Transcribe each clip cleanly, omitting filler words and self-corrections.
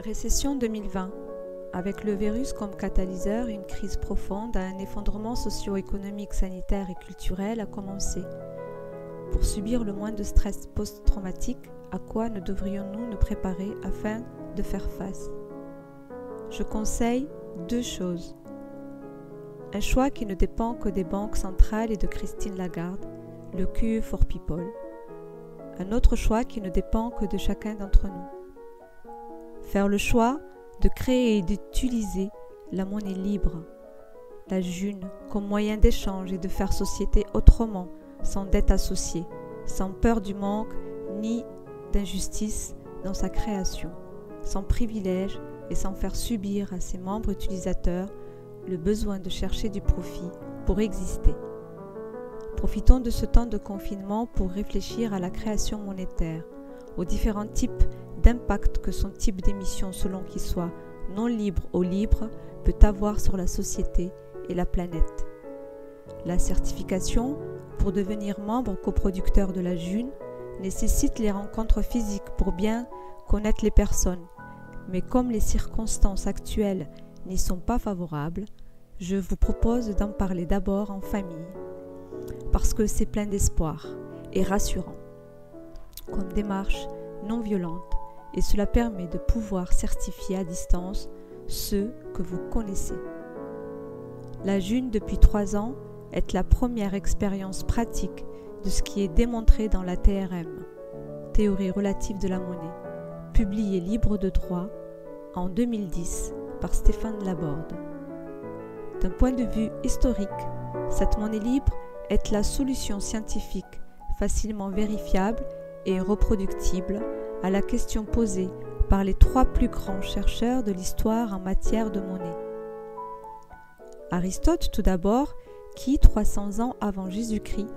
Récession 2020. Avec le virus comme catalyseur, une crise profonde, un effondrement socio-économique, sanitaire et culturel a commencé. Pour subir le moins de stress post-traumatique, à quoi ne devrions-nous nous préparer afin de faire face? Je conseille 2 choses. Un choix qui ne dépend que des banques centrales et de Christine Lagarde, le QE for People. Un autre choix qui ne dépend que de chacun d'entre nous. Faire le choix de créer et d'utiliser la monnaie libre, la june, comme moyen d'échange et de faire société autrement, sans dette associée, sans peur du manque ni d'injustice dans sa création, sans privilège et sans faire subir à ses membres utilisateurs le besoin de chercher du profit pour exister. Profitons de ce temps de confinement pour réfléchir à la création monétaire, aux différents types d'impact que son type d'émission, selon qu'il soit non libre ou libre, peut avoir sur la société et la planète. La certification, pour devenir membre coproducteur de la June, nécessite les rencontres physiques pour bien connaître les personnes. Mais comme les circonstances actuelles n'y sont pas favorables, je vous propose d'en parler d'abord en famille, parce que c'est plein d'espoir et rassurant, comme démarche non violente, et cela permet de pouvoir certifier à distance ceux que vous connaissez. La June, depuis 3 ans, est la première expérience pratique de ce qui est démontré dans la TRM, théorie relative de la monnaie, publiée libre de droit en 2010 par Stéphane Laborde. D'un point de vue historique, cette monnaie libre est la solution scientifique facilement vérifiable et reproductible à la question posée par les 3 plus grands chercheurs de l'histoire en matière de monnaie. Aristote tout d'abord, qui 300 ans avant Jésus-Christ,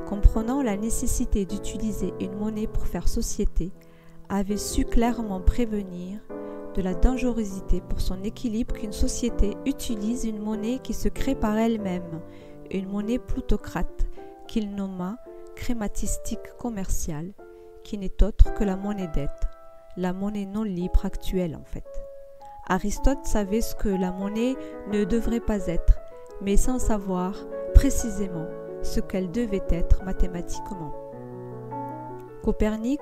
comprenant la nécessité d'utiliser une monnaie pour faire société, avait su clairement prévenir de la dangerosité pour son équilibre qu'une société utilise une monnaie qui se crée par elle-même, une monnaie plutocrate qu'il nomma crématistique commerciale, qui n'est autre que la monnaie dette, la monnaie non libre actuelle en fait. Aristote savait ce que la monnaie ne devrait pas être, mais sans savoir précisément ce qu'elle devait être mathématiquement. Copernic,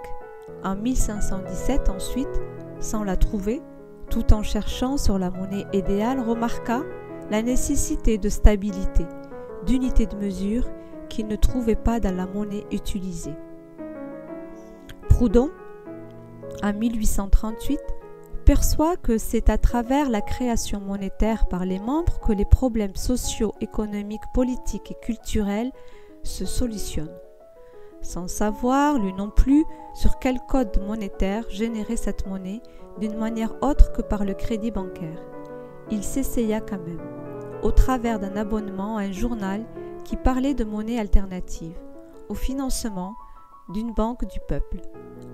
en 1517 ensuite, sans la trouver, tout en cherchant sur la monnaie idéale, remarqua la nécessité de stabilité, d'unité de mesure qu'il ne trouvait pas dans la monnaie utilisée. Proudhon, en 1838, perçoit que c'est à travers la création monétaire par les membres que les problèmes sociaux, économiques, politiques et culturels se solutionnent, sans savoir, lui non plus, sur quel code monétaire générer cette monnaie d'une manière autre que par le crédit bancaire. Il s'essaya quand même, au travers d'un abonnement à un journal qui parlait de monnaie alternative, au financement d'une banque du peuple,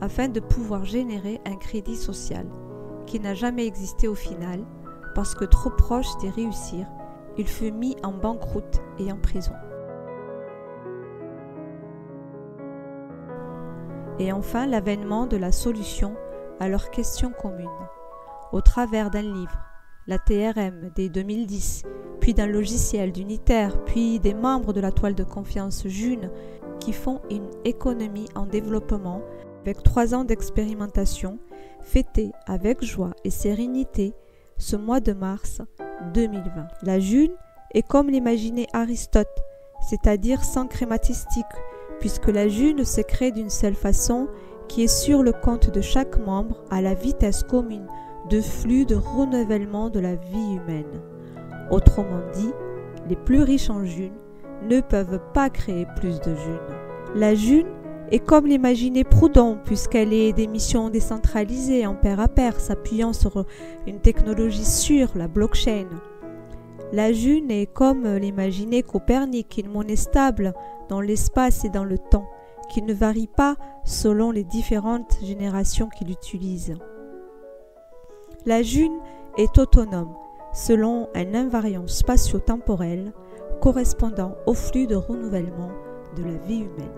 afin de pouvoir générer un crédit social, qui n'a jamais existé au final, parce que trop proche d'y réussir, il fut mis en banqueroute et en prison. Et enfin l'avènement de la solution à leurs questions communes, au travers d'un livre, la TRM dès 2010, puis d'un logiciel d'Unitaire, puis des membres de la toile de confiance June, qui font une économie en développement avec 3 ans d'expérimentation, fêtée avec joie et sérénité ce mois de mars 2020. La June est comme l'imaginait Aristote, c'est-à-dire sans crématistique, puisque la June se crée d'une seule façon qui est sur le compte de chaque membre à la vitesse commune de flux de renouvellement de la vie humaine. Autrement dit, les plus riches en June ne peuvent pas créer plus de June. La June est comme l'imaginait Proudhon, puisqu'elle est d'émission décentralisée en pair à pair, s'appuyant sur une technologie sûre, la blockchain. La June est comme l'imaginait Copernic, une monnaie stable dans l'espace et dans le temps, qui ne varie pas selon les différentes générations qui l'utilisent. La June est autonome, selon un invariant spatio-temporel correspondant au flux de renouvellement de la vie humaine.